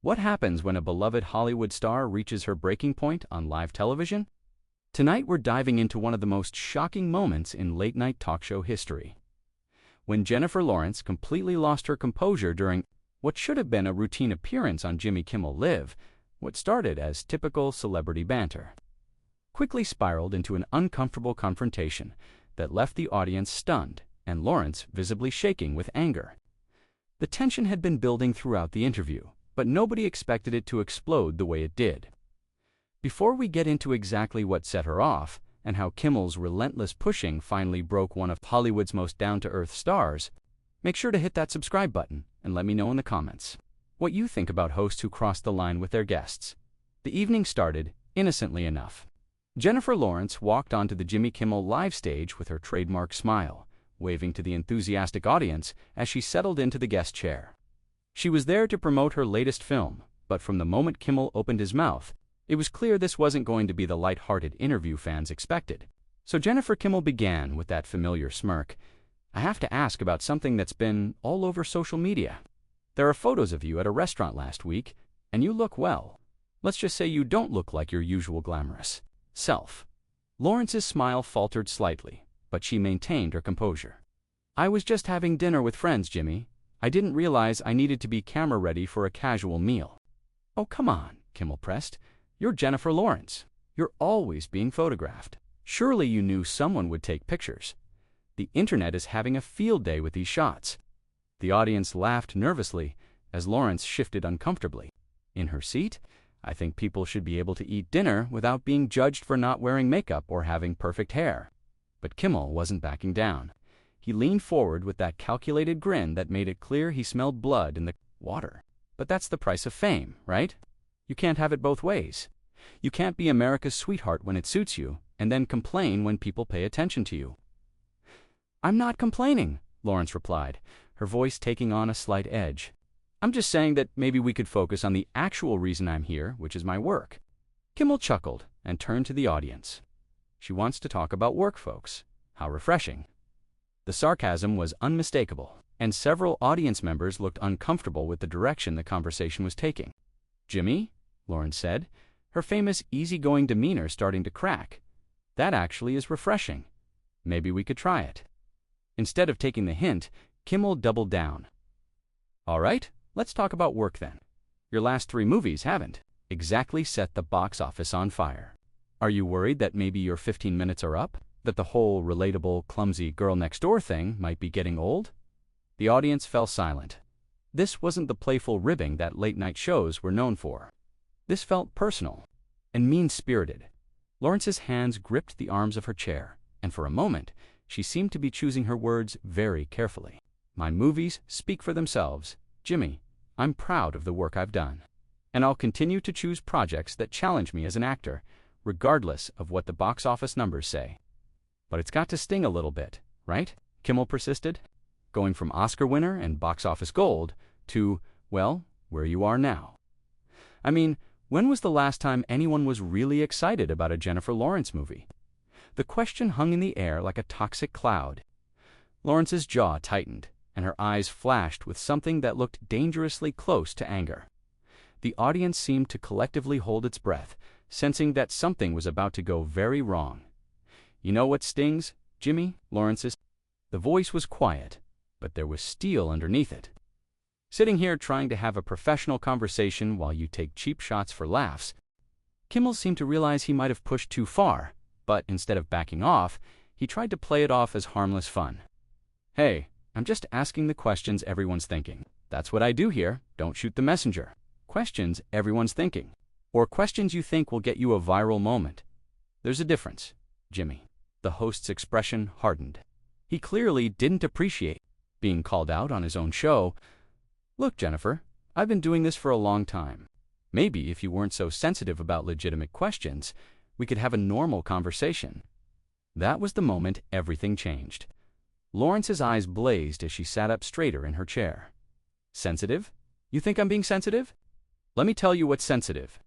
What happens when a beloved Hollywood star reaches her breaking point on live television? Tonight we're diving into one of the most shocking moments in late-night talk show history. When Jennifer Lawrence completely lost her composure during what should have been a routine appearance on Jimmy Kimmel Live, what started as typical celebrity banter quickly spiraled into an uncomfortable confrontation that left the audience stunned and Lawrence visibly shaking with anger. The tension had been building throughout the interview, but nobody expected it to explode the way it did. Before we get into exactly what set her off and how Kimmel's relentless pushing finally broke one of Hollywood's most down-to-earth stars, make sure to hit that subscribe button and let me know in the comments what you think about hosts who crossed the line with their guests. The evening started innocently enough. Jennifer Lawrence walked onto the Jimmy Kimmel Live stage with her trademark smile, waving to the enthusiastic audience as she settled into the guest chair. She was there to promote her latest film, but from the moment Kimmel opened his mouth, it was clear this wasn't going to be the light-hearted interview fans expected. So Jennifer Kimmel began with that familiar smirk. "I have to ask about something that's been all over social media. There are photos of you at a restaurant last week, and you look well. Let's just say you don't look like your usual glamorous self." Lawrence's smile faltered slightly, but she maintained her composure. "I was just having dinner with friends, Jimmy. I didn't realize I needed to be camera-ready for a casual meal." "Oh, come on," Kimmel pressed. "You're Jennifer Lawrence. You're always being photographed. Surely you knew someone would take pictures. The internet is having a field day with these shots." The audience laughed nervously as Lawrence shifted uncomfortably. In her seat, "I think people should be able to eat dinner without being judged for not wearing makeup or having perfect hair." But Kimmel wasn't backing down. He leaned forward with that calculated grin that made it clear he smelled blood in the water. "But that's the price of fame, right? You can't have it both ways. You can't be America's sweetheart when it suits you, and then complain when people pay attention to you." "I'm not complaining," Lawrence replied, her voice taking on a slight edge. "I'm just saying that maybe we could focus on the actual reason I'm here, which is my work." Kimmel chuckled and turned to the audience. "She wants to talk about work, folks. How refreshing." The sarcasm was unmistakable, and several audience members looked uncomfortable with the direction the conversation was taking. "Jimmy," Lawrence said, her famous easygoing demeanor starting to crack, "that actually is refreshing. Maybe we could try it." Instead of taking the hint, Kimmel doubled down. "All right, let's talk about work then. Your last 3 movies haven't exactly set the box office on fire. Are you worried that maybe your 15 minutes are up? That the whole relatable, clumsy girl next door thing might be getting old?" The audience fell silent. This wasn't the playful ribbing that late-night shows were known for. This felt personal and mean-spirited. Lawrence's hands gripped the arms of her chair, and for a moment, she seemed to be choosing her words very carefully. "My movies speak for themselves, Jimmy. I'm proud of the work I've done. And I'll continue to choose projects that challenge me as an actor, regardless of what the box office numbers say." "But it's got to sting a little bit, right?" Kimmel persisted, going from Oscar winner and box office gold to, well, where you are now. I mean, when was the last time anyone was really excited about a Jennifer Lawrence movie? The question hung in the air like a toxic cloud. Lawrence's jaw tightened, and her eyes flashed with something that looked dangerously close to anger. The audience seemed to collectively hold its breath, sensing that something was about to go very wrong. "You know what stings, Jimmy?" Lawrence's. The voice was quiet, but there was steel underneath it. "Sitting here trying to have a professional conversation while you take cheap shots for laughs." Kimmel seemed to realize he might have pushed too far, but instead of backing off, he tried to play it off as harmless fun. "Hey, I'm just asking the questions everyone's thinking. That's what I do here. Don't shoot the messenger. Questions everyone's thinking, or questions you think will get you a viral moment. There's a difference, Jimmy." The host's expression hardened. He clearly didn't appreciate being called out on his own show. "Look, Jennifer, I've been doing this for a long time. Maybe if you weren't so sensitive about legitimate questions, we could have a normal conversation." That was the moment everything changed. Lawrence's eyes blazed as she sat up straighter in her chair. "Sensitive? You think I'm being sensitive? Let me tell you what's sensitive.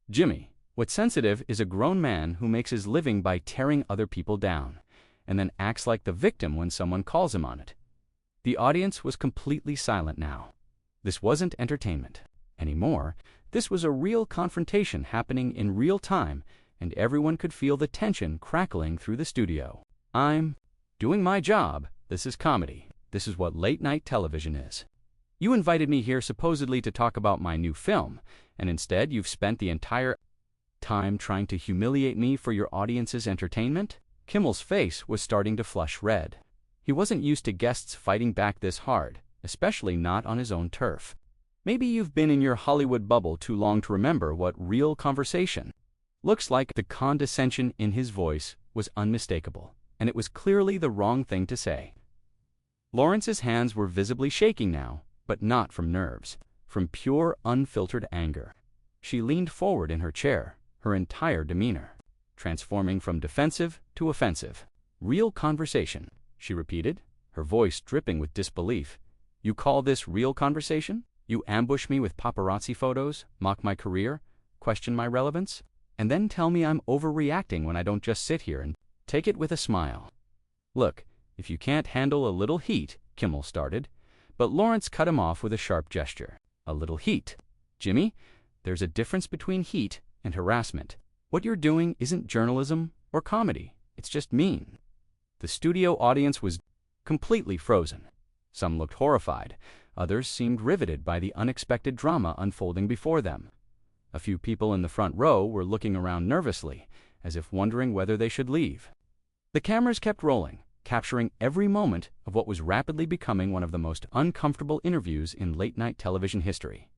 Jimmy, what's sensitive is a grown man who makes his living by tearing other people down, and then acts like the victim when someone calls him on it." The audience was completely silent now. This wasn't entertainment. anymore. This was a real confrontation happening in real time, and everyone could feel the tension crackling through the studio. "I'm doing my job. This is comedy. This is what late-night television is. You invited me here supposedly to talk about my new film, and instead you've spent the entire time trying to humiliate me for your audience's entertainment?" Kimmel's face was starting to flush red. He wasn't used to guests fighting back this hard, especially not on his own turf. Maybe you've been in your Hollywood bubble too long to remember what real conversation looks like. The condescension in his voice was unmistakable, and it was clearly the wrong thing to say. Lawrence's hands were visibly shaking now, but not from nerves, from pure, unfiltered anger. She leaned forward in her chair, her entire demeanor transforming from defensive to offensive. "Real conversation," she repeated, her voice dripping with disbelief. "You call this real conversation? You ambush me with paparazzi photos, mock my career, question my relevance, and then tell me I'm overreacting when I don't just sit here and take it with a smile." "Look, if you can't handle a little heat," Kimmel started, but Lawrence cut him off with a sharp gesture. "A little heat? Jimmy, there's a difference between heat and harassment. What you're doing isn't journalism or comedy. It's just mean." The studio audience was completely frozen. Some looked horrified. Others seemed riveted by the unexpected drama unfolding before them. A few people in the front row were looking around nervously, as if wondering whether they should leave. The cameras kept rolling, capturing every moment of what was rapidly becoming one of the most uncomfortable interviews in late-night television history.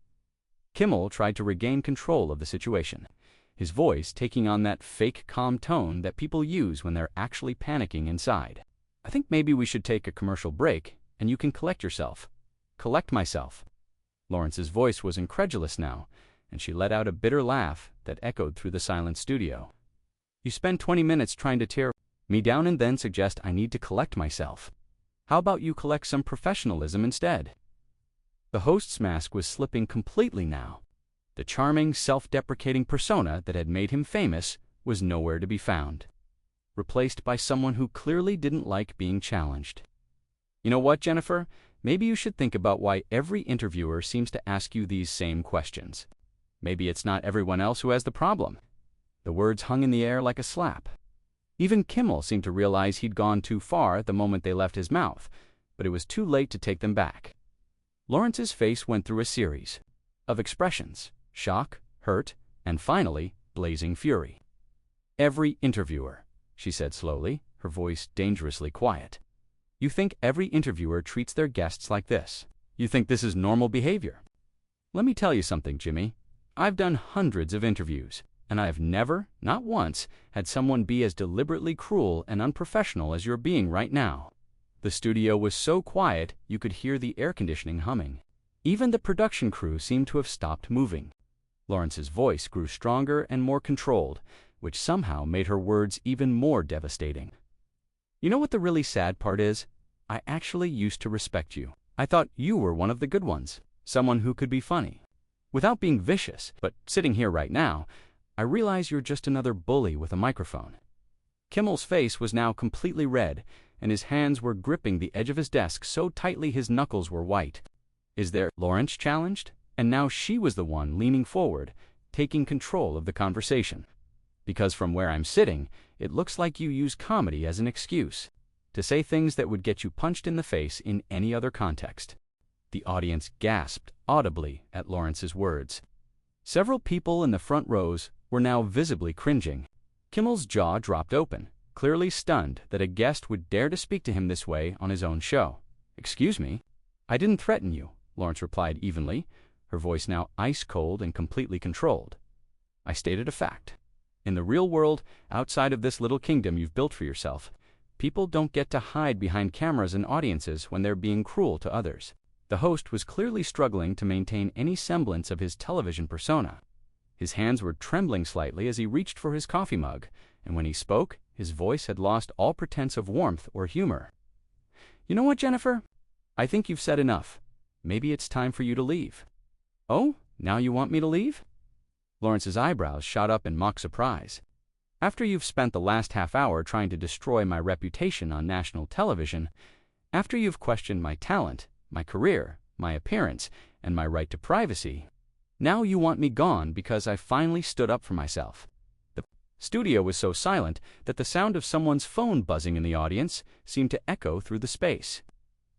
Kimmel tried to regain control of the situation, his voice taking on that fake calm tone that people use when they're actually panicking inside. "I think maybe we should take a commercial break, and you can collect yourself." "Collect myself?" Lawrence's voice was incredulous now, and she let out a bitter laugh that echoed through the silent studio. "You spend 20 minutes trying to tear me down and then suggest I need to collect myself. How about you collect some professionalism instead?" The host's mask was slipping completely now. The charming, self-deprecating persona that had made him famous was nowhere to be found, replaced by someone who clearly didn't like being challenged. "You know what, Jennifer? Maybe you should think about why every interviewer seems to ask you these same questions. Maybe it's not everyone else who has the problem." The words hung in the air like a slap. Even Kimmel seemed to realize he'd gone too far the moment they left his mouth, but it was too late to take them back. Lawrence's face went through a series of expressions: shock, hurt, and finally, blazing fury. "Every interviewer," she said slowly, her voice dangerously quiet. "You think every interviewer treats their guests like this? You think this is normal behavior? Let me tell you something, Jimmy. I've done hundreds of interviews, and I have never, not once, had someone be as deliberately cruel and unprofessional as you're being right now." The studio was so quiet you could hear the air conditioning humming. Even the production crew seemed to have stopped moving. Lawrence's voice grew stronger and more controlled, which somehow made her words even more devastating. "You know what the really sad part is? I actually used to respect you. I thought you were one of the good ones, someone who could be funny, without being vicious. But sitting here right now, I realize you're just another bully with a microphone." Kimmel's face was now completely red, and his hands were gripping the edge of his desk so tightly his knuckles were white. "Is there?" Lawrence challenged, and now she was the one leaning forward, taking control of the conversation. "Because from where I'm sitting, it looks like you use comedy as an excuse to say things that would get you punched in the face in any other context." The audience gasped audibly at Lawrence's words. Several people in the front rows were now visibly cringing. Kimmel's jaw dropped open, clearly stunned that a guest would dare to speak to him this way on his own show. "Excuse me? I didn't threaten you," Lawrence replied evenly, her voice now ice-cold and completely controlled. "I stated a fact. In the real world, outside of this little kingdom you've built for yourself, people don't get to hide behind cameras and audiences when they're being cruel to others." The host was clearly struggling to maintain any semblance of his television persona. His hands were trembling slightly as he reached for his coffee mug, and when he spoke, his voice had lost all pretense of warmth or humor. "You know what, Jennifer? I think you've said enough. Maybe it's time for you to leave." "Oh, now you want me to leave?" Lawrence's eyebrows shot up in mock surprise. "After you've spent the last half hour trying to destroy my reputation on national television, after you've questioned my talent, my career, my appearance, and my right to privacy, Now you want me gone because I finally stood up for myself." The studio was so silent that the sound of someone's phone buzzing in the audience seemed to echo through the space.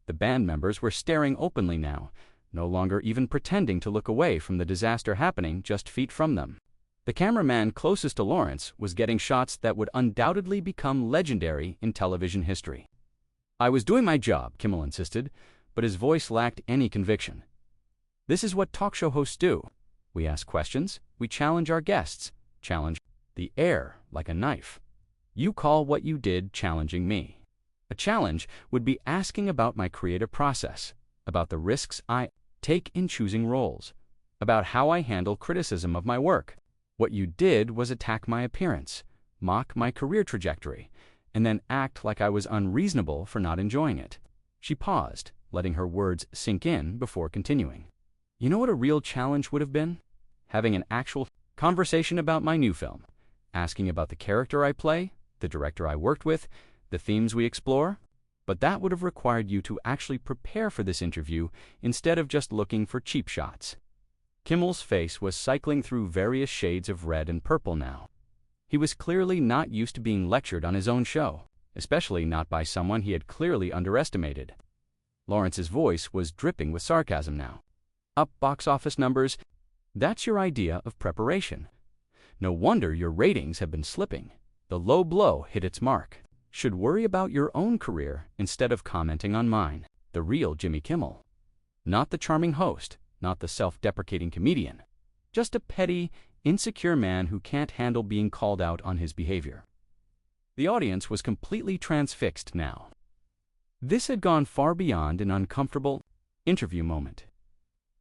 The band members were staring openly now, no longer even pretending to look away from the disaster happening just feet from them. The cameraman closest to Lawrence was getting shots that would undoubtedly become legendary in television history. "I was doing my job," Kimmel insisted, but his voice lacked any conviction. "This is what talk show hosts do. We ask questions, we challenge our guests, challenge the air like a knife. You call what you did challenging me. A challenge would be asking about my creative process, about the risks I take in choosing roles, about how I handle criticism of my work. What you did was attack my appearance, mock my career trajectory, and then act like I was unreasonable for not enjoying it." She paused, letting her words sink in before continuing. "You know what a real challenge would have been? Having an actual conversation about my new film, asking about the character I play, the director I worked with, the themes we explore. But that would have required you to actually prepare for this interview instead of just looking for cheap shots." Kimmel's face was cycling through various shades of red and purple now. He was clearly not used to being lectured on his own show, especially not by someone he had clearly underestimated. Lawrence's voice was dripping with sarcasm now. "Up box office numbers, that's your idea of preparation. No wonder your ratings have been slipping. The low blow hit its mark. Should worry about your own career instead of commenting on mine, the real Jimmy Kimmel. Not the charming host, not the self-deprecating comedian. Just a petty, insecure man who can't handle being called out on his behavior." The audience was completely transfixed now. This had gone far beyond an uncomfortable interview moment.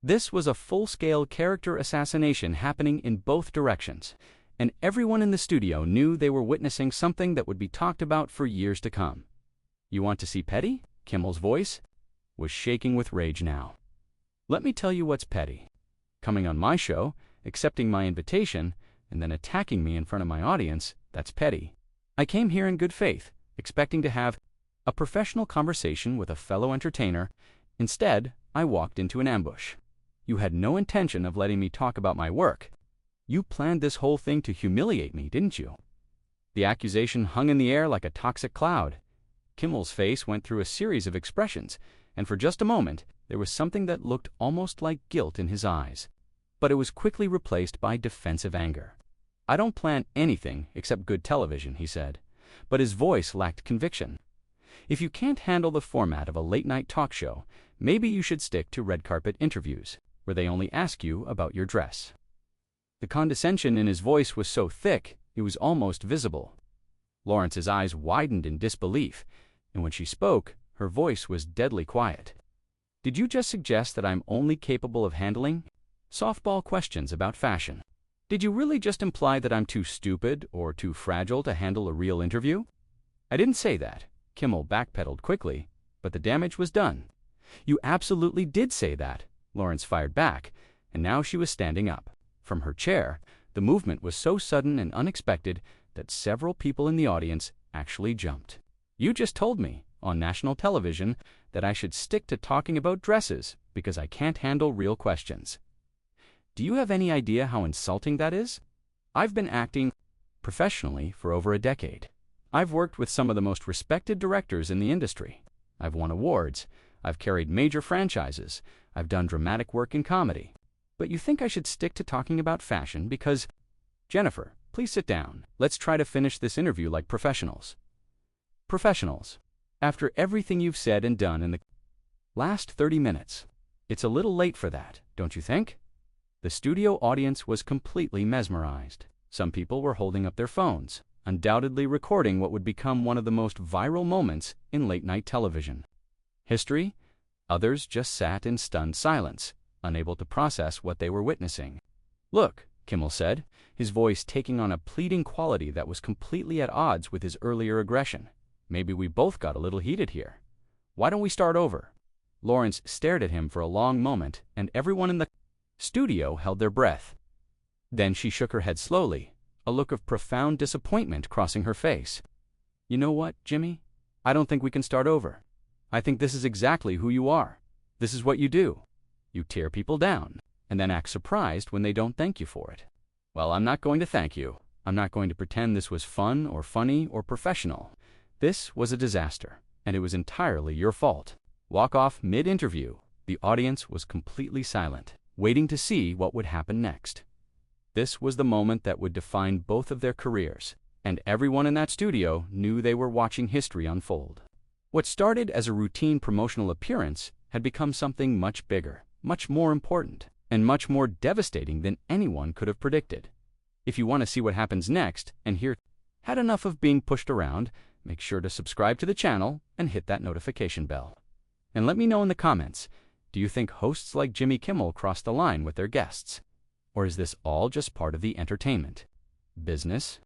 This was a full-scale character assassination happening in both directions, and everyone in the studio knew they were witnessing something that would be talked about for years to come. "You want to see petty?" Kimmel's voice was shaking with rage now. "Let me tell you what's petty. Coming on my show, accepting my invitation, and then attacking me in front of my audience, that's petty. I came here in good faith, expecting to have a professional conversation with a fellow entertainer. Instead, I walked into an ambush. You had no intention of letting me talk about my work. You planned this whole thing to humiliate me, didn't you?" The accusation hung in the air like a toxic cloud. Kimmel's face went through a series of expressions, and for just a moment, there was something that looked almost like guilt in his eyes. But it was quickly replaced by defensive anger. "I don't plan anything except good television," he said, but his voice lacked conviction. "If you can't handle the format of a late-night talk show, maybe you should stick to red carpet interviews, where they only ask you about your dress." The condescension in his voice was so thick, it was almost visible. Lawrence's eyes widened in disbelief, and when she spoke, her voice was deadly quiet. "Did you just suggest that I'm only capable of handling softball questions about fashion? Did you really just imply that I'm too stupid or too fragile to handle a real interview?" "I didn't say that." Kimmel backpedaled quickly, but the damage was done. "You absolutely did say that," Lawrence fired back, and now she was standing up. From her chair, the movement was so sudden and unexpected that several people in the audience actually jumped. "You just told me, on national television, that I should stick to talking about dresses because I can't handle real questions. Do you have any idea how insulting that is? I've been acting professionally for over a decade. I've worked with some of the most respected directors in the industry. I've won awards. I've carried major franchises. I've done dramatic work in comedy. But you think I should stick to talking about fashion because... Jennifer, please sit down. Let's try to finish this interview like professionals." Professionals. After everything you've said and done in the last 30 minutes. It's a little late for that, don't you think? The studio audience was completely mesmerized. Some people were holding up their phones, undoubtedly recording what would become one of the most viral moments in late-night television history. Others just sat in stunned silence, unable to process what they were witnessing. "Look," Kimmel said, his voice taking on a pleading quality that was completely at odds with his earlier aggression. "Maybe we both got a little heated here. Why don't we start over?" Lawrence stared at him for a long moment, and everyone in the studio held their breath. Then she shook her head slowly, a look of profound disappointment crossing her face. "You know what, Jimmy? I don't think we can start over. I think this is exactly who you are. This is what you do. You tear people down. and then act surprised when they don't thank you for it. Well, I'm not going to thank you. I'm not going to pretend this was fun or funny or professional. This was a disaster, and it was entirely your fault. Walk off mid-interview. The audience was completely silent, waiting to see what would happen next. This was the moment that would define both of their careers, and everyone in that studio knew they were watching history unfold. What started as a routine promotional appearance had become something much bigger, much more important, and much more devastating than anyone could have predicted. If you want to see what happens next and hear, had enough of being pushed around, make sure to subscribe to the channel and hit that notification bell. And let me know in the comments, do you think hosts like Jimmy Kimmel crossed the line with their guests? Or is this all just part of the entertainment business?